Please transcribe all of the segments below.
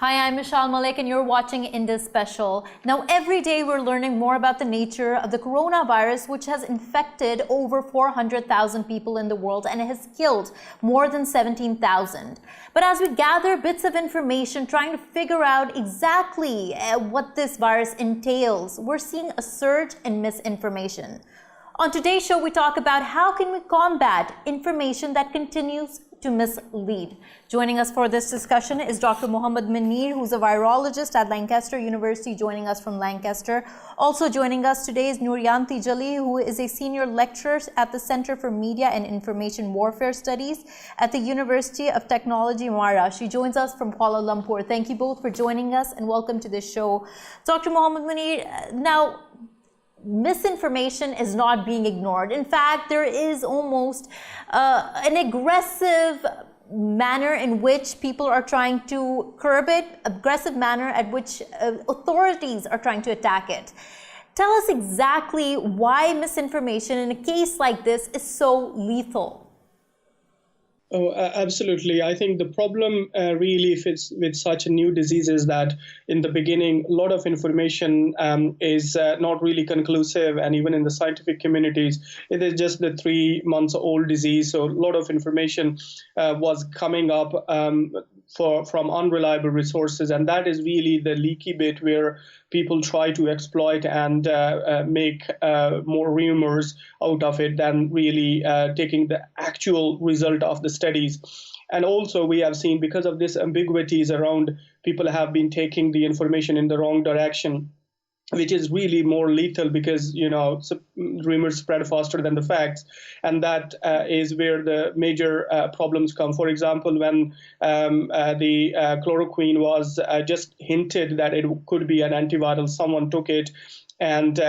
Hi, I'm Meshal, Malik, and you're watching Indus Special. Now, every day we're learning more about the nature of the coronavirus, which has infected over 400,000 people in the world and has killed more than 17,000. But as we gather bits of information, trying to figure out exactly what this virus entails, we're seeing a surge in misinformation. On today's show, we talk about how can we combat information that continues to mislead. Joining us for this discussion is Dr. Mohammed Munir, who's a virologist at Lancaster University, joining us from Lancaster. Also joining us today is Nuryanti Jali, who is a senior lecturer at the Center for Media and Information Warfare Studies at the University of Technology, Mara. She joins us from Kuala Lumpur. Thank you both for joining us and welcome to this show. Dr. Mohammed Munir, now, misinformation is not being ignored. In fact, there is almost an aggressive manner in which people are trying to curb it, aggressive manner at which authorities are trying to attack it. Tell us exactly why misinformation in a case like this is so lethal. Oh, absolutely. I think the problem really fits with such a new disease is that in the beginning, a lot of information is not really conclusive. And even in the scientific communities, it is just the 3 months old disease. So a lot of information was coming up from unreliable resources. And that is really the leaky bit where people try to exploit and make more rumors out of it than really taking the actual result of the studies. And also we have seen, because of this ambiguities around, people have been taking the information in the wrong direction, which is really more lethal because, rumors spread faster than the facts. And that is where the major problems come. For example, when the chloroquine was just hinted that it could be an antiviral, someone took it and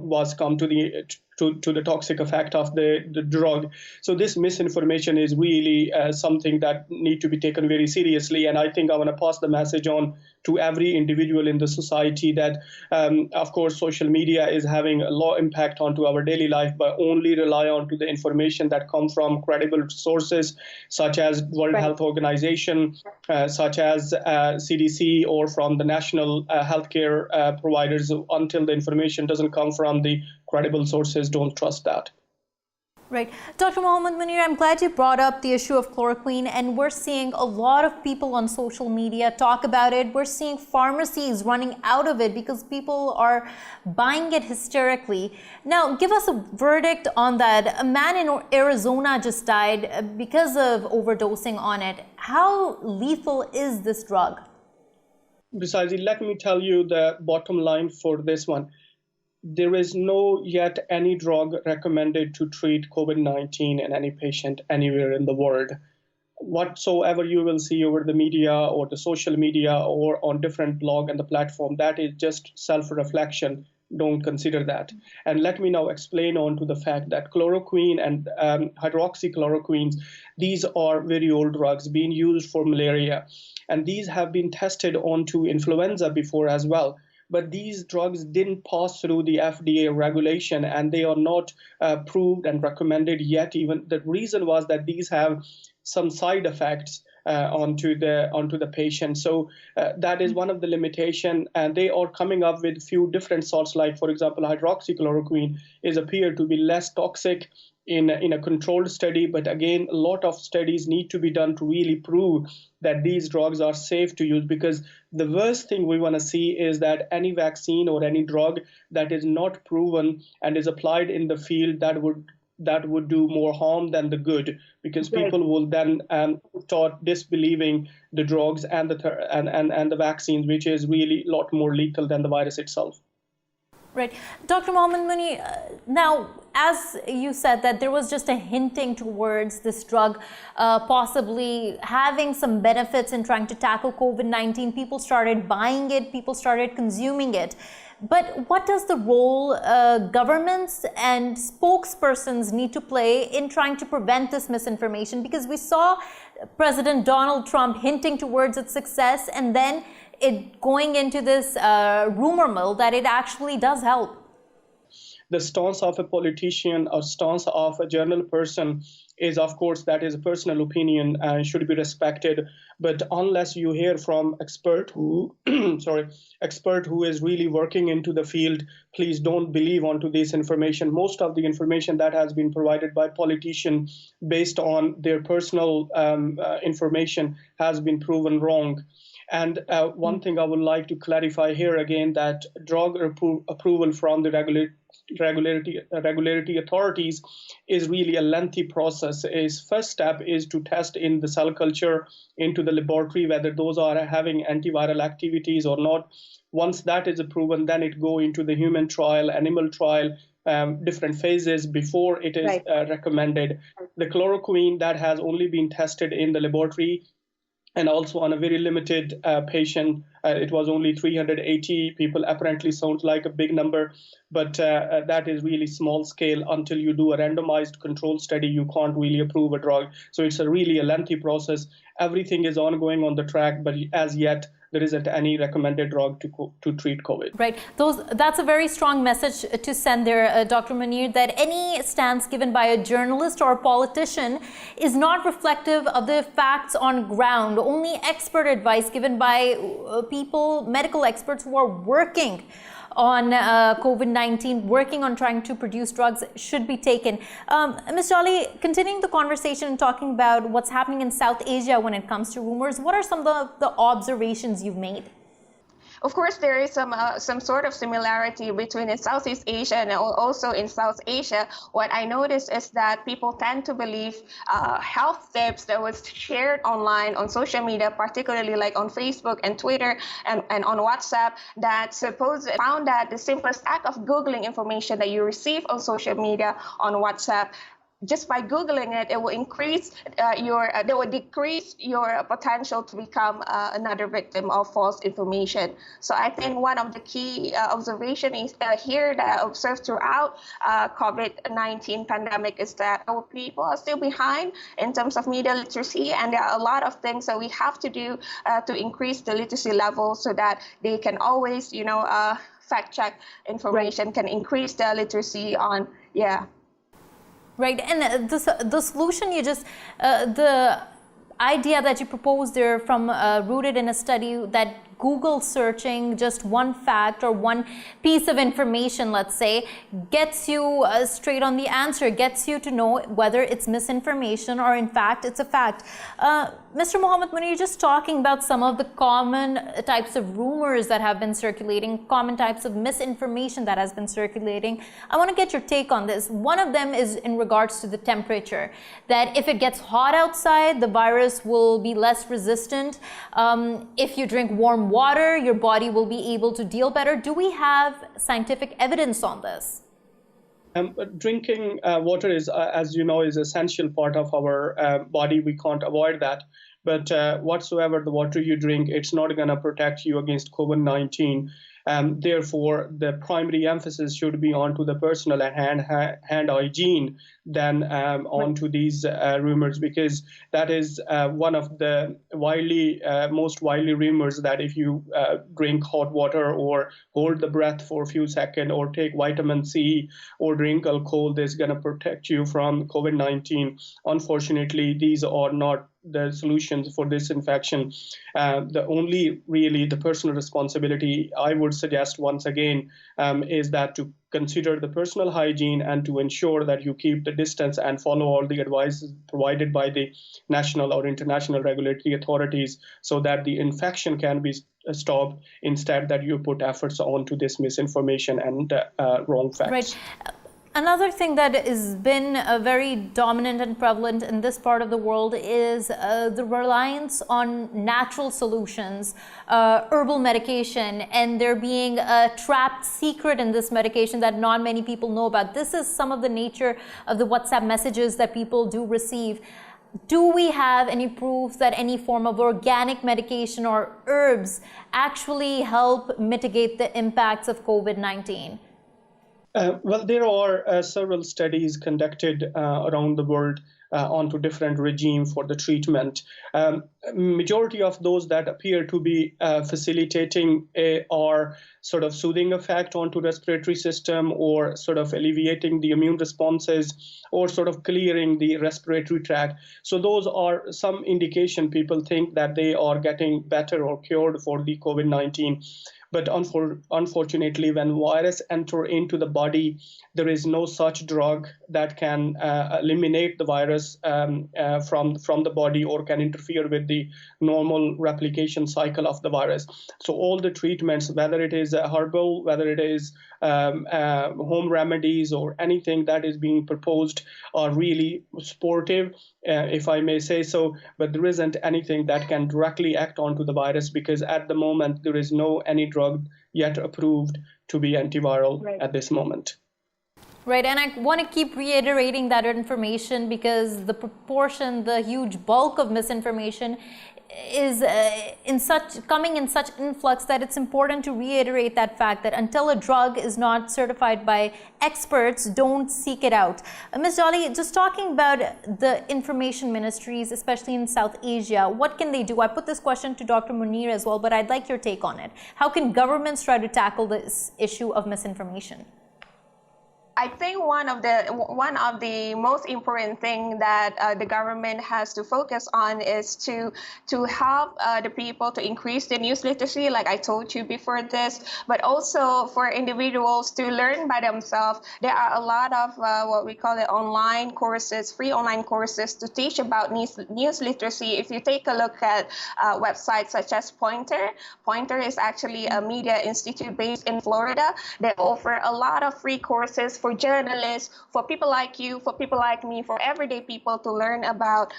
was come to the toxic effect of the drug. So this misinformation is really something that need to be taken very seriously. And I think I want to pass the message on to every individual in the society that, of course, social media is having a lot of impact onto our daily life, but only rely on to the information that comes from credible sources, such as World Health Organization, such as CDC, or from the national healthcare providers. Until the information doesn't come from the credible sources, don't trust that. Right. Dr. Mohammed Munir, I'm glad you brought up the issue of chloroquine, and we're seeing a lot of people on social media talk about it. We're seeing pharmacies running out of it because people are buying it hysterically. Now, give us a verdict on that. A man in Arizona just died because of overdosing on it. How lethal is this drug? Besides, let me tell you the bottom line for this one. There is no yet any drug recommended to treat COVID-19 in any patient anywhere in the world. Whatsoever you will see over the media or the social media or on different blog and the platform, that is just self-reflection. Don't consider that. And let me now explain on to the fact that chloroquine and hydroxychloroquines, these are very old drugs being used for malaria. And these have been tested onto influenza before as well. But these drugs didn't pass through the FDA regulation, and they are not approved and recommended yet. Even the reason was that these have some side effects onto the patient. So that is one of the limitation, and they are coming up with few different sorts. Like, for example, hydroxychloroquine is appeared to be less toxic in a controlled study, but again, a lot of studies need to be done to really prove that these drugs are safe to use, because the worst thing we want to see is that any vaccine or any drug that is not proven and is applied in the field that would do more harm than the good, because people will then start disbelieving the drugs and the vaccines, which is really a lot more lethal than the virus itself. Right. Dr. Mohammed Munir, now, as you said that there was just a hinting towards this drug possibly having some benefits in trying to tackle COVID-19, people started buying it, people started consuming it. But what does the role governments and spokespersons need to play in trying to prevent this misinformation? Because we saw President Donald Trump hinting towards its success, and then it going into this rumor mill that it actually does help. The stance of a politician or stance of a journal person is, of course, that is a personal opinion and should be respected. But unless you hear from expert who, expert who is really working into the field, please don't believe onto this information. Most of the information that has been provided by politicians based on their personal information has been proven wrong. And one thing I would like to clarify here again, that drug approval from the regulatory authorities is really a lengthy process. First step is to test in the cell culture into the laboratory whether those are having antiviral activities or not. Once that is proven, then it go into the human trial, animal trial, different phases before it is recommended. The chloroquine that has only been tested in the laboratory and also on a very limited patient. It was only 380 people. Apparently sounds like a big number, but that is really small scale. Until you do a randomized control study, you can't really approve a drug. So it's really a lengthy process. Everything is ongoing on the track, but as yet, there isn't any recommended drug to treat COVID. Right. That's a very strong message to send there, Dr. Munir, that any stance given by a journalist or a politician is not reflective of the facts on ground. Only expert advice given by people, medical experts who are working on COVID-19, working on trying to produce drugs, should be taken. Ms. Jolly, continuing the conversation and talking about what's happening in South Asia when it comes to rumors, what are some of the observations you've made? Of course, there is some sort of similarity between in Southeast Asia and also in South Asia. What I noticed is that people tend to believe health tips that was shared online on social media, particularly like on Facebook and Twitter and on WhatsApp, that found that the simplest act of Googling information that you receive on social media on WhatsApp, just by Googling it, it will decrease your potential to become another victim of false information. So I think one of the key observations here that I observed throughout COVID-19 pandemic is that our people are still behind in terms of media literacy, and there are a lot of things that we have to do to increase the literacy level so that they can always, fact check information, can increase their literacy on, Right, and the solution the idea that you proposed there from rooted in a study that Google searching just one fact or one piece of information, let's say, gets you straight on the answer, gets you to know whether it's misinformation or in fact it's a fact. Mr. Mohammed Munir, just talking about some of the common types of rumors that have been circulating, common types of misinformation that has been circulating. I want to get your take on this. One of them is in regards to the temperature, that if it gets hot outside, the virus will be less resistant. If you drink warm water, your body will be able to deal better. Do we have scientific evidence on this? Drinking water is, as you know, is an essential part of our body. We can't avoid that. But whatsoever the water you drink, it's not going to protect you against COVID-19. Therefore, the primary emphasis should be onto the personal and hand hygiene than onto these rumors, because that is one of the most widely rumors that if you drink hot water or hold the breath for a few seconds or take vitamin C or drink alcohol, this is going to protect you from COVID-19. Unfortunately, these are not the solutions for this infection. The personal responsibility, I would suggest once again, is that to consider the personal hygiene and to ensure that you keep the distance and follow all the advices provided by the national or international regulatory authorities so that the infection can be stopped, instead that you put efforts onto this misinformation and wrong facts. Right. Another thing that has been very dominant and prevalent in this part of the world is the reliance on natural solutions, herbal medication, and there being a trapped secret in this medication that not many people know about. This is some of the nature of the WhatsApp messages that people do receive. Do we have any proof that any form of organic medication or herbs actually help mitigate the impacts of COVID-19? Well, there are several studies conducted around the world onto different regime for the treatment. Majority of those that appear to be facilitating are sort of soothing effect onto respiratory system, or sort of alleviating the immune responses, or sort of clearing the respiratory tract. So those are some indication people think that they are getting better or cured for the COVID-19. But unfortunately, when virus enter into the body, there is no such drug that can eliminate the virus from the body, or can interfere with the normal replication cycle of the virus. So all the treatments, whether it is herbal, whether it is home remedies, or anything that is being proposed, are really supportive, if I may say so. But there isn't anything that can directly act onto the virus, because at the moment there is no any drug yet approved to be antiviral at this moment. Right, and I want to keep reiterating that information, because the proportion, the huge bulk of misinformation is coming in such influx that it's important to reiterate that fact that until a drug is not certified by experts, don't seek it out. Ms. Jolly, just talking about the information ministries, especially in South Asia, what can they do? I put this question to Dr. Munir as well, but I'd like your take on it. How can governments try to tackle this issue of misinformation? I think one of the most important thing that the government has to focus on is to help the people to increase their news literacy, like I told you before this, but also for individuals to learn by themselves. There are a lot of what we call it online courses, free online courses to teach about news literacy. If you take a look at websites such as Pointer is actually a media institute based in Florida. They offer a lot of free courses for journalists, for people like you, for people like me, for everyday people to learn about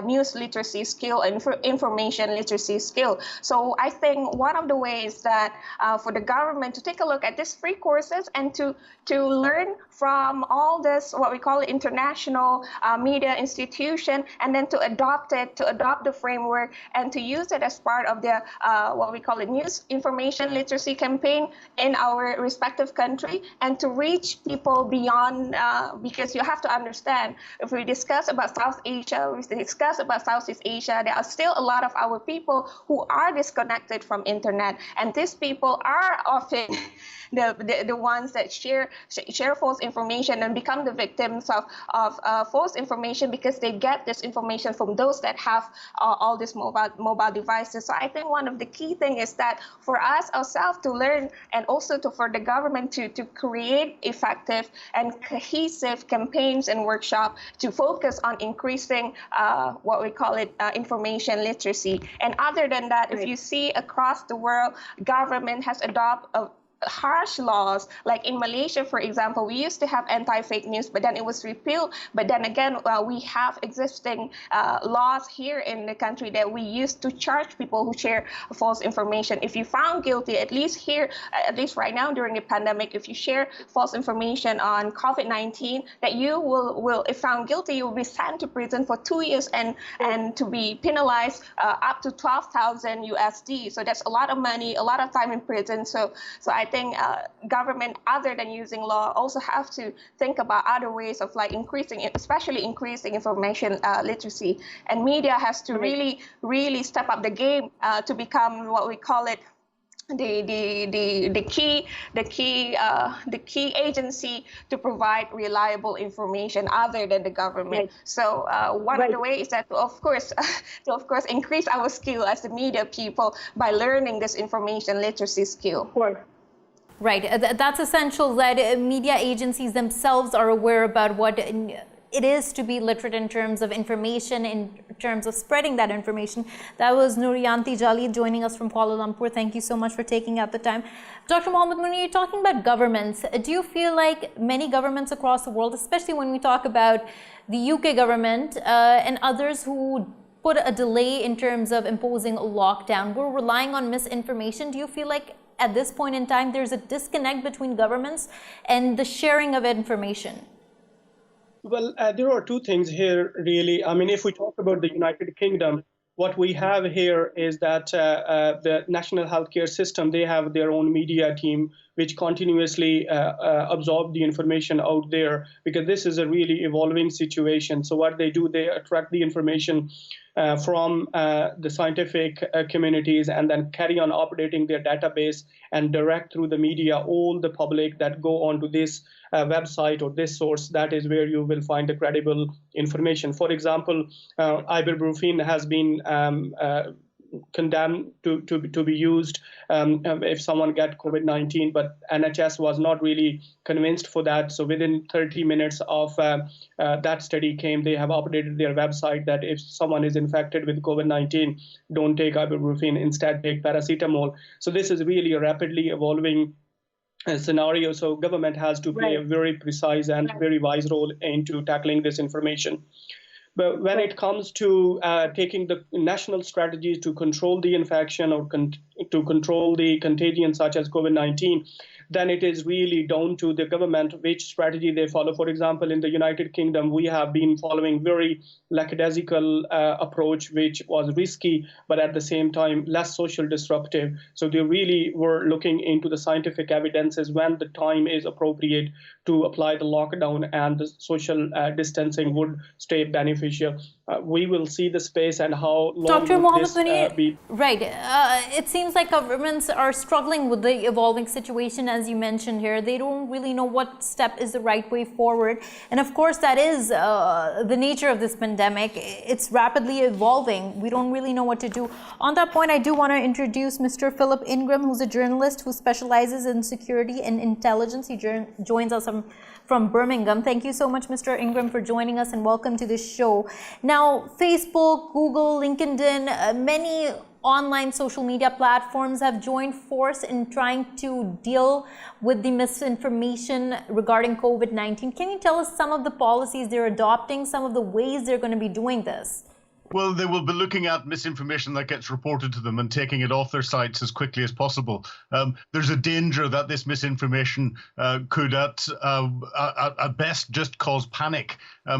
news literacy skill and information literacy skill. So I think one of the ways that for the government to take a look at these free courses and to learn from all this, what we call international media institution, and then to adopt the framework and to use it as part of the what we call it news information literacy campaign in our respective country, and to reach people beyond, because you have to understand, if we discuss about South Asia, we discuss about Southeast Asia, there are still a lot of our people who are disconnected from internet, and these people are often the ones that share false information and become the victims of false information, because they get this information from those that have all these mobile devices. So I think one of the key things is that for us ourselves to learn, and also for the government to create effective and cohesive campaigns and workshops to focus on increasing what we call it information literacy. And other than that, if you see across the world, government has adopted harsh laws. Like in Malaysia, for example, we used to have anti-fake news, but then it was repealed. But then again, we have existing laws here in the country that we used to charge people who share false information. If you found guilty, at least here, at least right now during the pandemic, if you share false information on COVID-19, that you will, if found guilty, you will be sent to prison for 2 years and to be penalized up to 12,000 USD. So that's a lot of money, a lot of time in prison. So I think government, other than using law, also have to think about other ways of like especially increasing information literacy. And media has to really step up the game to become what we call it the key agency to provide reliable information other than the government. Right. So one of the ways is that to of course increase our skill as the media people by learning this information literacy skill. Sure. Right, that's essential, that media agencies themselves are aware about what it is to be literate in terms of information, in terms of spreading that information. That was Nuriyanti Jali joining us from Kuala Lumpur. Thank you so much for taking out the time. Dr. Mohammed Munir, you're talking about governments. Do you feel like many governments across the world, especially when we talk about the UK government and others who put a delay in terms of imposing a lockdown, we're relying on misinformation? Do you feel like at this point in time there's a disconnect between governments and the sharing of information? Well, there are two things here, really. I mean, if we talk about the United Kingdom, what we have here is that the National Healthcare System, they have their own media team, which continuously absorb the information out there, because this is a really evolving situation. So what they do, they attract the information from the scientific communities and then carry on updating their database and direct through the media all the public that go onto this website or this source. That is where you will find the credible information. For example, ibuprofen has been condemned to be used if someone get COVID-19, but NHS was not really convinced for that. So within 30 minutes of that study came, they have updated their website that if someone is infected with COVID-19, don't take ibuprofen, instead take paracetamol. So this is really a rapidly evolving scenario. So government has to play a very precise and very wise role into tackling this information. But when it comes to taking the national strategies to control the infection or to control the contagion such as COVID-19, then it is really down to the government which strategy they follow. For example, in the United Kingdom, we have been following very lackadaisical approach, which was risky, but at the same time less social disruptive. So they really were looking into the scientific evidences when the time is appropriate to apply the lockdown and the social distancing would stay beneficial. We will see the space and how long Dr. will this be. Right. It seems like governments are struggling with the evolving situation, as you mentioned here. They don't really know what step is the right way forward. And of course, that is the nature of this pandemic. It's rapidly evolving. We don't really know what to do. On that point, I do want to introduce Mr. Philip Ingram, who's a journalist who specializes in security and intelligence. He joins us from Birmingham. Thank you so much, Mr. Ingram, for joining us, and welcome to this show. Now, Facebook, Google, LinkedIn, many online social media platforms have joined force in trying to deal with the misinformation regarding COVID-19. Can you tell us some of the policies they're adopting, some of the ways they're going to be doing this? Well, they will be looking at misinformation that gets reported to them and taking it off their sites as quickly as possible. There's a danger that this misinformation could, at best, just cause panic.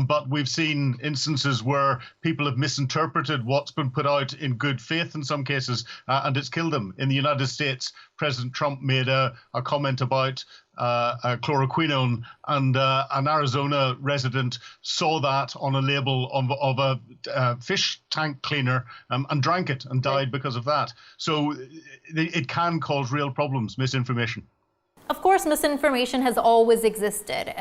But we've seen instances where people have misinterpreted what's been put out in good faith in some cases, and it's killed them. In the United States, President Trump made a comment about chloroquine, and an Arizona resident saw that on a label of a fish tank cleaner and drank it and died because of that. So it can cause real problems, misinformation. Of course, misinformation has always existed.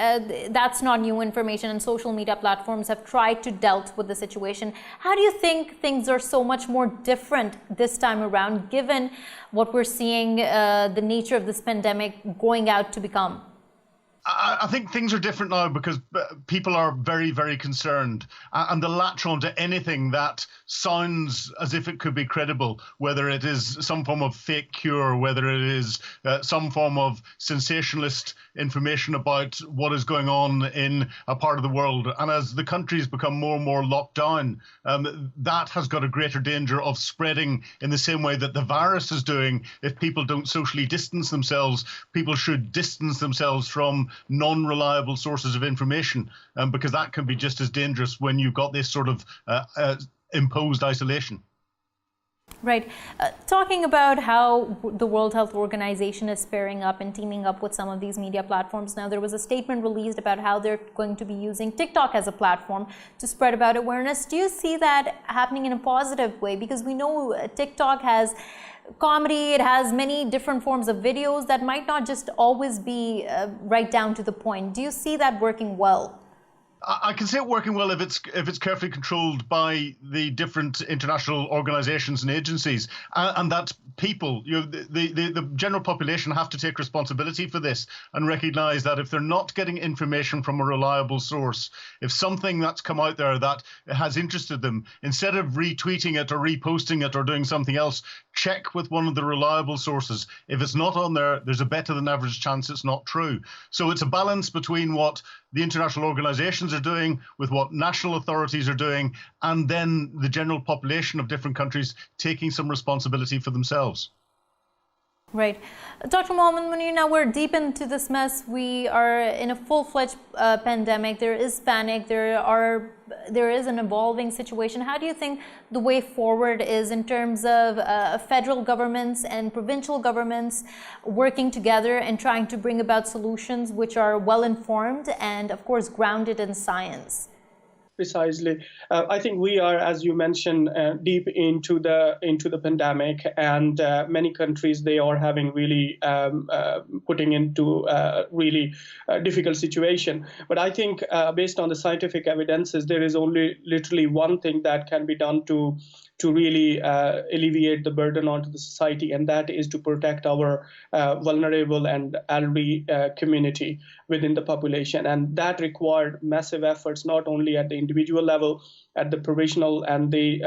That's not new information, and social media platforms have tried to deal with the situation. How do you think things are so much more different this time around, given what we're seeing, the nature of this pandemic going out to become? I think things are different now because people are very, very concerned, and they'll latch on to anything that sounds as if it could be credible, whether it is some form of fake cure, whether it is some form of sensationalist information about what is going on in a part of the world. And as the countries become more and more locked down, that has got a greater danger of spreading in the same way that the virus is doing. If people don't socially distance themselves, people should distance themselves from non-reliable sources of information, because that can be just as dangerous when you've got this sort of imposed isolation. Right. Talking about how the World Health Organization is pairing up and teaming up with some of these media platforms. Now, there was a statement released about how they're going to be using TikTok as a platform to spread about awareness. Do you see that happening in a positive way? Because we know TikTok has comedy, it has many different forms of videos that might not just always be right down to the point. Do you see that working well? I can see it working well if it's carefully controlled by the different international organizations and agencies, and that people, the general population, have to take responsibility for this and recognize that if they're not getting information from a reliable source, if something that's come out there that has interested them, instead of retweeting it or reposting it or doing something else, check with one of the reliable sources. If it's not on there, there's a better than average chance it's not true. So it's a balance between what the international organizations are doing with what national authorities are doing, and then the general population of different countries taking some responsibility for themselves. Right. Dr. Mohammed Munir, now we're deep into this mess. We are in a full-fledged pandemic. There is panic. There is an evolving situation. How do you think the way forward is in terms of federal governments and provincial governments working together and trying to bring about solutions which are well-informed and, of course, grounded in science? Precisely. I think we are, as you mentioned, deep into the pandemic, and many countries, they are having really putting into really difficult situation. But I think based on the scientific evidences, there is only literally one thing that can be done to really alleviate the burden onto the society, and that is to protect our vulnerable and elderly community within the population. And that required massive efforts, not only at the individual level, at the provincial and the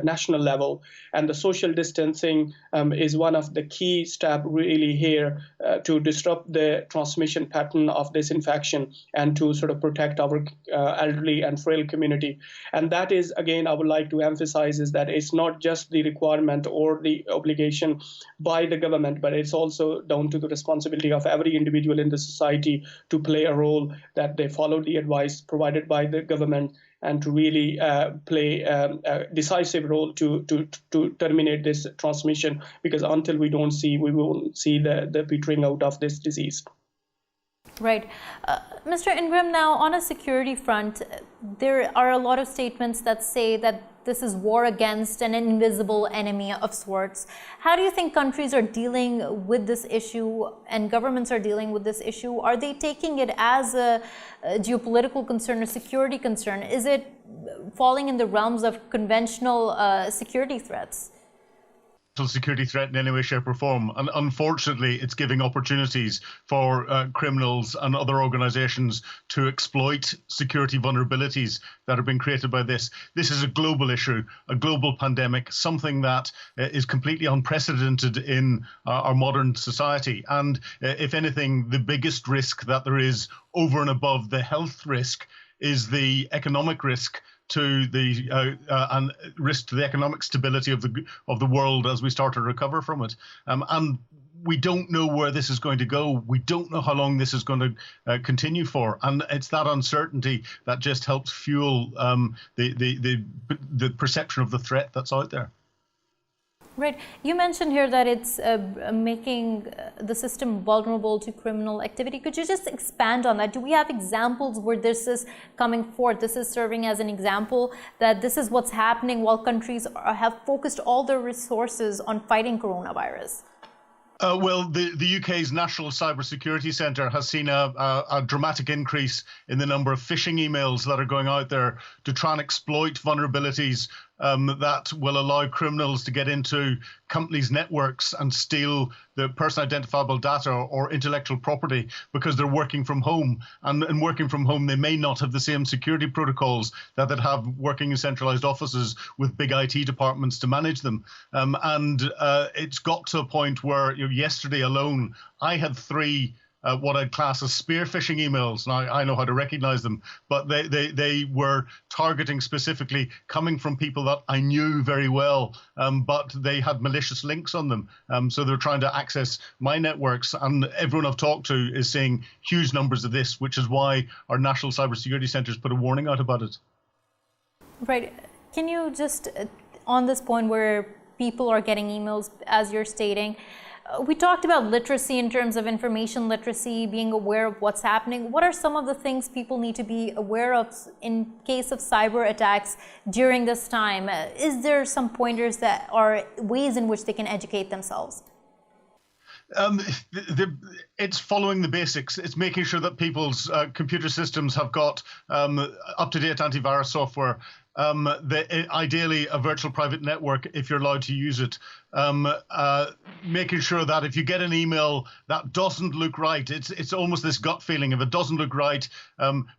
national level. And the social distancing is one of the key steps really here to disrupt the transmission pattern of this infection and to sort of protect our elderly and frail community. And that is, again, I would like to emphasize is that it's not just the requirement or the obligation by the government, but it's also down to the responsibility of every individual in the society to play a role, that they follow the advice provided by the government and to really play a decisive role to terminate this transmission, because until we won't see the petering out of this disease. Right. Mr. Ingram, now on a security front, there are a lot of statements that say that this is war against an invisible enemy of sorts. How do you think countries are dealing with this issue and governments are dealing with this issue? Are they taking it as a geopolitical concern or security concern? Is it falling in the realms of conventional security threats? Security threat in any way, shape or form. And unfortunately, it's giving opportunities for criminals and other organizations to exploit security vulnerabilities that have been created by this. This is a global issue, a global pandemic, something that is completely unprecedented in our modern society. And if anything, the biggest risk that there is over and above the health risk is the economic risk to the and risk to the economic stability of the world as we start to recover from it. And we don't know where this is going to go. We don't know how long this is going to continue for, and it's that uncertainty that just helps fuel the perception of the threat that's out there. Right. You mentioned here that it's making the system vulnerable to criminal activity. Could you just expand on that? Do we have examples where this is coming forth? This is serving as an example that this is what's happening while countries have focused all their resources on fighting coronavirus? Well, the UK's National Cybersecurity Centre has seen a dramatic increase in the number of phishing emails that are going out there to try and exploit vulnerabilities that will allow criminals to get into companies' networks and steal the person identifiable data or intellectual property because they're working from home. And working from home, they may not have the same security protocols that they'd have working in centralized offices with big IT departments to manage them. And it's got to a point where yesterday alone, I had 3 what I'd class as spear phishing emails. Now, I know how to recognize them, but they were targeting specifically coming from people that I knew very well, but they had malicious links on them. So they're trying to access my networks, and everyone I've talked to is seeing huge numbers of this, which is why our National Cybersecurity Centre's put a warning out about it. Right. Can you just, on this point where people are getting emails, as you're stating, we talked about literacy in terms of information literacy, being aware of what's happening. What are some of the things people need to be aware of in case of cyber attacks during this time? Is there some pointers that are ways in which they can educate themselves? It's following the basics. It's making sure that people's computer systems have got up-to-date antivirus software. Ideally, a virtual private network if you're allowed to use it. Making sure that if you get an email that doesn't look right, it's almost this gut feeling. If it doesn't look right,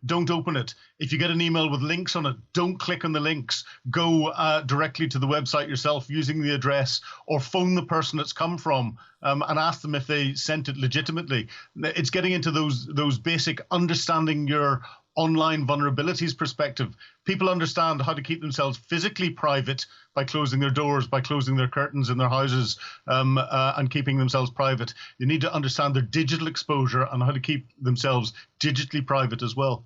don't open it. If you get an email with links on it, don't click on the links. Go directly to the website yourself using the address, or phone the person it's come from and ask them if they sent it legitimately. It's getting into those basic understanding your online vulnerabilities perspective. People understand how to keep themselves physically private by closing their doors, by closing their curtains in their houses, and keeping themselves private. They need to understand their digital exposure and how to keep themselves digitally private as well.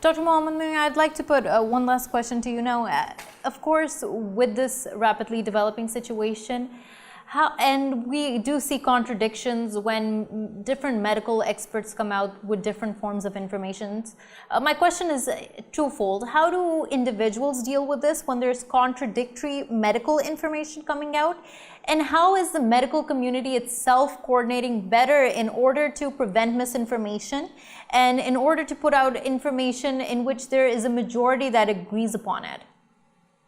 Dr. Mohammed Munir, I'd like to put one last question to you now. Of course, with this rapidly developing situation, and we do see contradictions when different medical experts come out with different forms of information. My question is twofold. How do individuals deal with this when there's contradictory medical information coming out? And how is the medical community itself coordinating better in order to prevent misinformation and in order to put out information in which there is a majority that agrees upon it?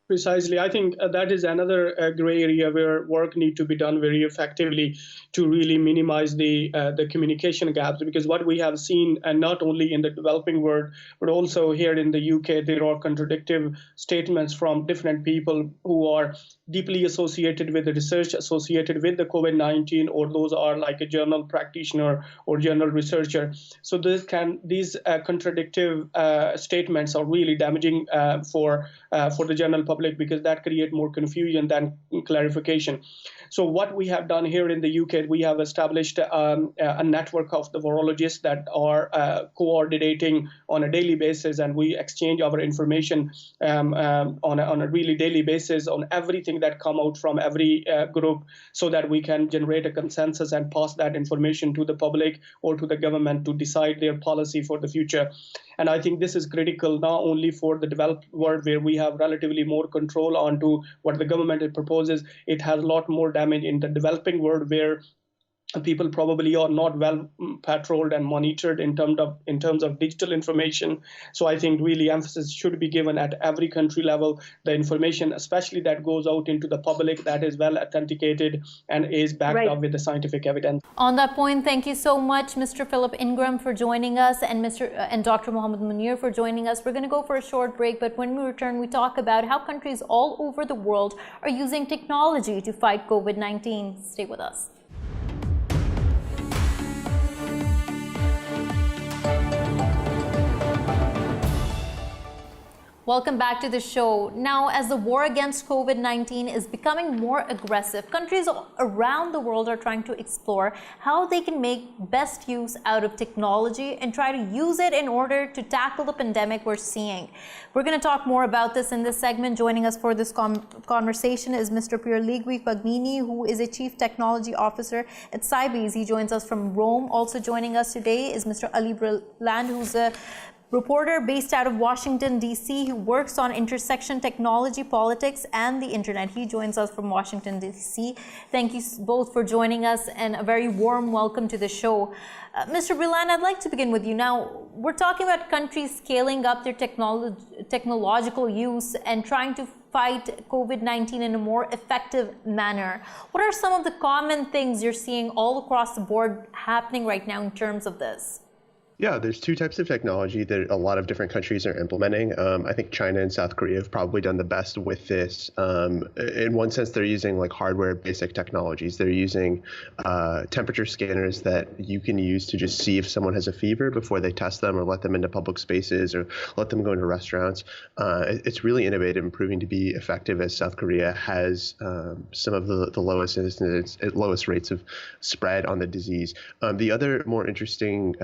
Precisely. I think that is another gray area where work needs to be done very effectively to really minimize the communication gaps. Because what we have seen, and not only in the developing world, but also here in the UK, there are contradictory statements from different people who are deeply associated with the research associated with the COVID-19, or those are like a journal practitioner or journal researcher. So these contradictory statements are really damaging for the general public, because that creates more confusion than clarification. So what we have done here in the UK, we have established a network of the virologists that are coordinating on a daily basis, and we exchange our information on a really daily basis on everything that come out from every group, so that we can generate a consensus and pass that information to the public or to the government to decide their policy for the future. And I think this is critical not only for the developed world, where we have relatively more control onto what the government proposes. It has a lot more damage in the developing world, where people probably are not well patrolled and monitored in terms of digital information. So I think really emphasis should be given at every country level, the information especially that goes out into the public, that is well authenticated and is backed up with the scientific evidence. On that point, thank you so much, Mr. Philip Ingram, for joining us, and Dr. Mohammed Munir for joining us. We're going to go for a short break, but when we return, we talk about how countries all over the world are using technology to fight COVID-19. Stay with us. Welcome back to the show. Now, as the war against COVID-19 is becoming more aggressive, countries around the world are trying to explore how they can make best use out of technology and try to use it in order to tackle the pandemic we're seeing. We're going to talk more about this in this segment. Joining us for this conversation is Mr. Pierluigi Paganini, who is a Chief Technology Officer at Cybes. He joins us from Rome. Also joining us today is Mr. Ali Breland, who's a reporter based out of Washington, D.C., who works on intersection technology, politics, and the internet. He joins us from Washington, D.C. Thank you both for joining us, and a very warm welcome to the show. Mr. Breland, I'd like to begin with you. Now, we're talking about countries scaling up their technological use and trying to fight COVID-19 in a more effective manner. What are some of the common things you're seeing all across the board happening right now in terms of this? Yeah, there's two types of technology that a lot of different countries are implementing. I think China and South Korea have probably done the best with this. In one sense, they're using like hardware basic technologies. They're using temperature scanners that you can use to just see if someone has a fever before they test them or let them into public spaces or let them go into restaurants. It's really innovative and proving to be effective, as South Korea has some of the lowest incidence, lowest rates of spread on the disease. The other more interesting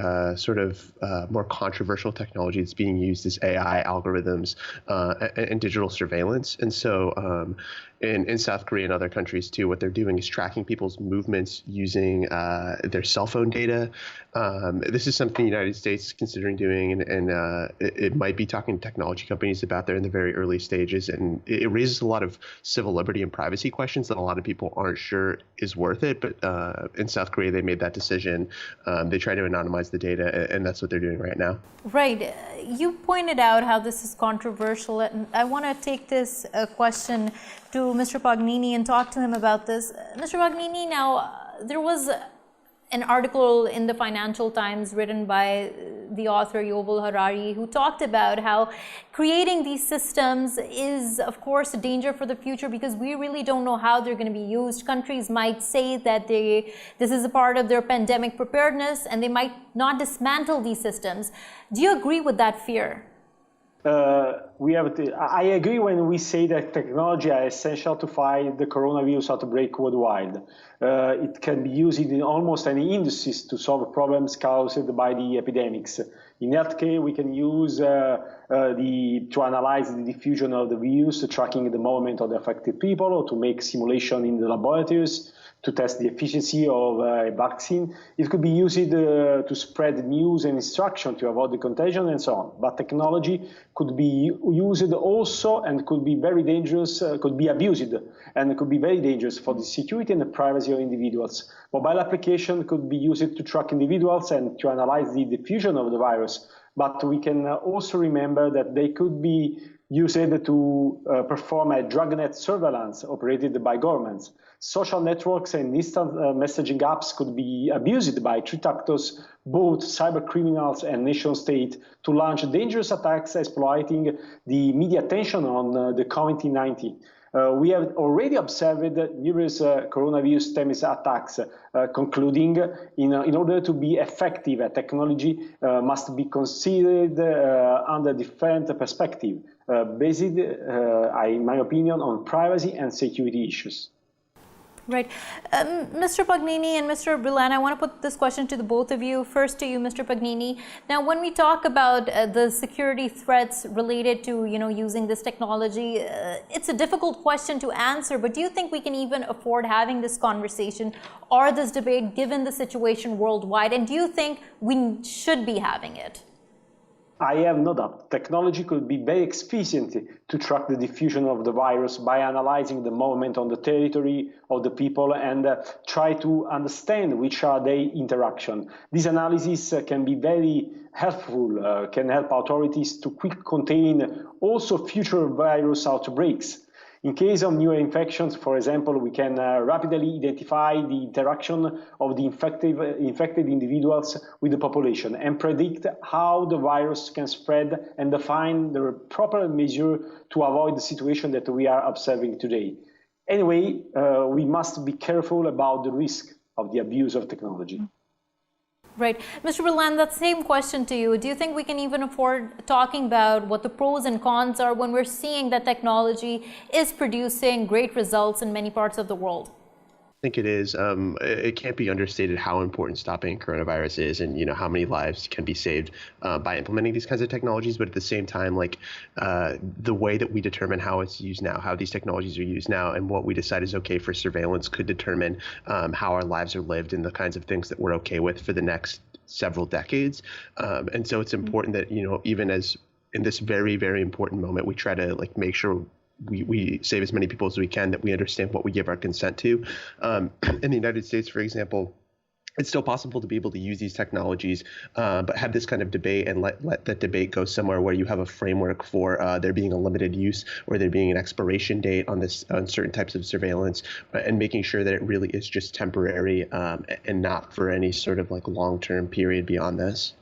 more controversial technology that's being used is AI algorithms and digital surveillance. And so in South Korea and other countries too, what they're doing is tracking people's movements using their cell phone data. This is something the United States is considering doing, and it might be talking to technology companies about. They're in the very early stages, and it raises a lot of civil liberty and privacy questions that a lot of people aren't sure is worth it. But in South Korea, they made that decision. They try to anonymize the data, and that's what they're doing right now. Right. You pointed out how this is controversial, and I want to take this question to Mr. Paganini and talk to him about this. Mr. Paganini, now there was an article in the Financial Times written by the author Yuval Harari, who talked about how creating these systems is, of course, a danger for the future because we really don't know how they're going to be used. Countries might say that this is a part of their pandemic preparedness and they might not dismantle these systems. Do you agree with that fear? I agree when we say that technology are essential to fight the coronavirus outbreak worldwide. It can be used in almost any industries to solve problems caused by the epidemics. In healthcare, we can use to analyze the diffusion of the virus, tracking the movement of the affected people, or to make simulation in the laboratories to test the efficiency of a vaccine. It could be used to spread news and instruction to avoid the contagion and so on. But technology could be used also and could be very dangerous, could be abused, and could be very dangerous for the security and the privacy of individuals. Mobile application could be used to track individuals and to analyze the diffusion of the virus. But we can also remember that they could be used to perform a dragnet surveillance operated by governments. Social networks and instant messaging apps could be abused by threat actors, both cyber criminals and nation state, to launch dangerous attacks exploiting the media attention on the COVID-19. We have already observed numerous coronavirus terrorist attacks, concluding in order to be effective, technology must be considered under different perspective, based, in my opinion, on privacy and security issues. Right. Mr. Paganini and Mr. Breland, I want to put this question to the both of you. First to you, Mr. Paganini. Now, when we talk about the security threats related to, using this technology, it's a difficult question to answer, but do you think we can even afford having this conversation or this debate given the situation worldwide? And do you think we should be having it? I have no doubt. Technology could be very efficient to track the diffusion of the virus by analyzing the movement on the territory of the people and try to understand which are their interaction. This analysis can be very helpful, can help authorities to quickly contain also future virus outbreaks. In case of new infections, for example, we can rapidly identify the interaction of the infected individuals with the population and predict how the virus can spread and define the proper measure to avoid the situation that we are observing today. Anyway, we must be careful about the risk of the abuse of technology. Right. Mr. Breland, that same question to you. Do you think we can even afford talking about what the pros and cons are when we're seeing that technology is producing great results in many parts of the world? I think it is. It can't be understated how important stopping coronavirus is, and how many lives can be saved by implementing these kinds of technologies. But at the same time, the way that we determine how it's used now, how these technologies are used now, and what we decide is okay for surveillance could determine how our lives are lived and the kinds of things that we're okay with for the next several decades. And so it's important that even as in this very, very important moment, we try to make sure we save as many people as we can, that we understand what we give our consent to. In the United States, for example, it's still possible to be able to use these technologies, but have this kind of debate and let that debate go somewhere where you have a framework for there being a limited use or there being an expiration date on certain types of surveillance, and making sure that it really is just temporary and not for any sort of long-term period beyond this.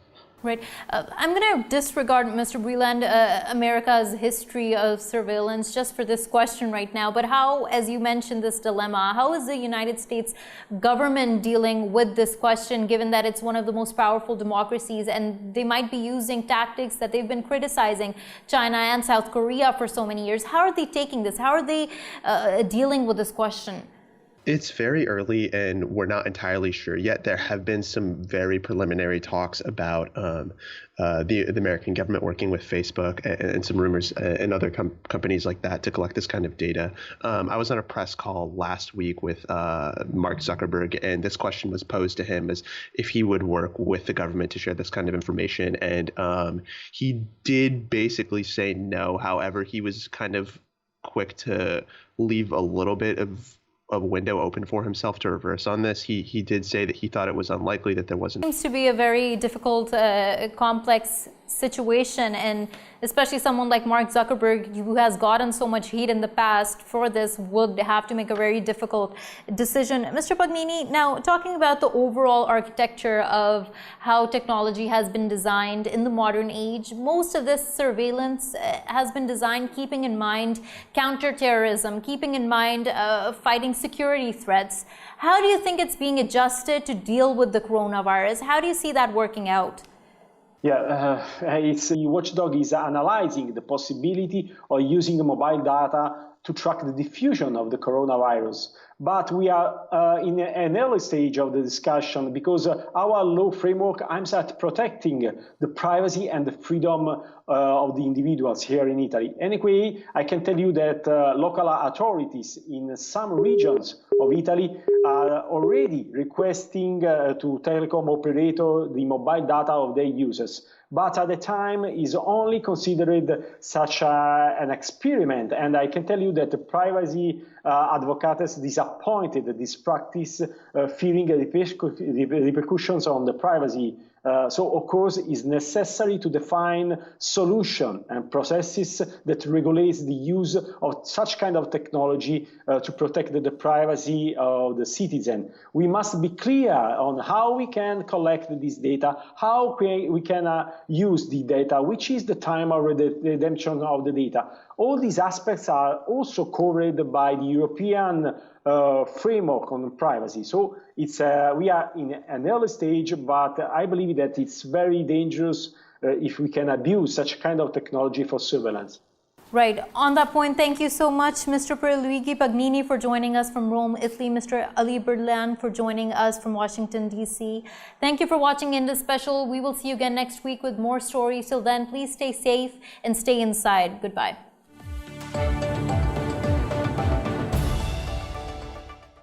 Right. I'm going to disregard, Mr. Breland, America's history of surveillance just for this question right now. But how, as you mentioned, this dilemma, how is the United States government dealing with this question, given that it's one of the most powerful democracies and they might be using tactics that they've been criticizing China and South Korea for so many years? How are they taking this? How are they dealing with this question? It's very early, and we're not entirely sure yet. There have been some very preliminary talks about the American government working with Facebook and some rumors and other companies like that to collect this kind of data. I was on a press call last week with Mark Zuckerberg, and this question was posed to him as if he would work with the government to share this kind of information. And he did basically say no. However, he was kind of quick to leave a little bit of a window open for himself to reverse on this. He did say that he thought it was unlikely that there wasn't. Seems to be a very difficult, complex situation, and especially someone like Mark Zuckerberg, who has gotten so much heat in the past for this, would have to make a very difficult decision. Mr. Paganini, now talking about the overall architecture of how technology has been designed in the modern age, most of this surveillance has been designed keeping in mind counterterrorism, keeping in mind fighting security threats. How do you think it's being adjusted to deal with the coronavirus? How do you see that working out? Yeah, the watchdog is analyzing the possibility of using mobile data to track the diffusion of the coronavirus. But we are in an early stage of the discussion because our law framework aims at protecting the privacy and the freedom of the individuals here in Italy. Anyway, I can tell you that local authorities in some regions of Italy are already requesting to telecom operator the mobile data of their users. But at the time is only considered such an experiment. And I can tell you that the privacy advocates disappointed this practice, fearing the repercussions on the privacy. So, of course, it's necessary to define solutions and processes that regulates the use of such kind of technology to protect the privacy of the citizen. We must be clear on how we can collect this data, how we can use the data, which is the time of redemption of the data. All these aspects are also covered by the European framework on privacy. So it's we are in an early stage, but I believe that it's very dangerous if we can abuse such kind of technology for surveillance. Right. On that point, thank you so much, Mr. Pierluigi Paganini, for joining us from Rome, Italy, Mr. Ali Breland for joining us from Washington, D.C. Thank you for watching Indus Special. We will see you again next week with more stories. Till then, please stay safe and stay inside. Goodbye.